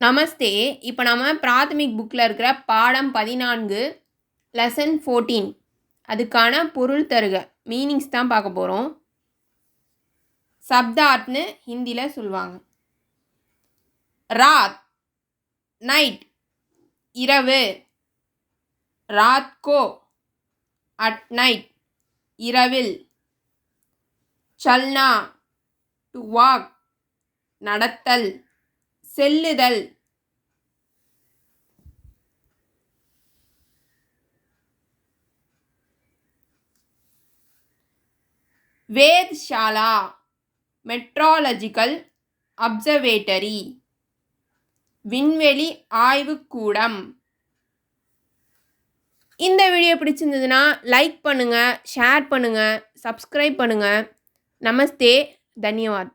நமஸ்தே. இப்போ நம்ம பிராத்தமிக் புக்கில் இருக்கிற பாடம் 14 லெசன் 14 அதுக்கான பொருள் தருக மீனிங்ஸ் தான் பார்க்க போகிறோம். சப்தார்த்னு ஹிந்தியில் சொல்லுவாங்க. ராத் நைட் இரவு, ராத் கோ அட் நைட் இரவில், சல்னா டு வாக் நடத்தல் செல்லுதல், வேத்ஷாலா மெட்ராலஜிக்கல் அப்சர்வேட்டரி விண்வெளி ஆய்வுக்கூடம். இந்த வீடியோ பிடிச்சிருந்ததுன்னா லைக் பண்ணுங்கள், ஷேர் பண்ணுங்கள், சப்ஸ்கிரைப் பண்ணுங்கள். நமஸ்தே, தன்யவாத்.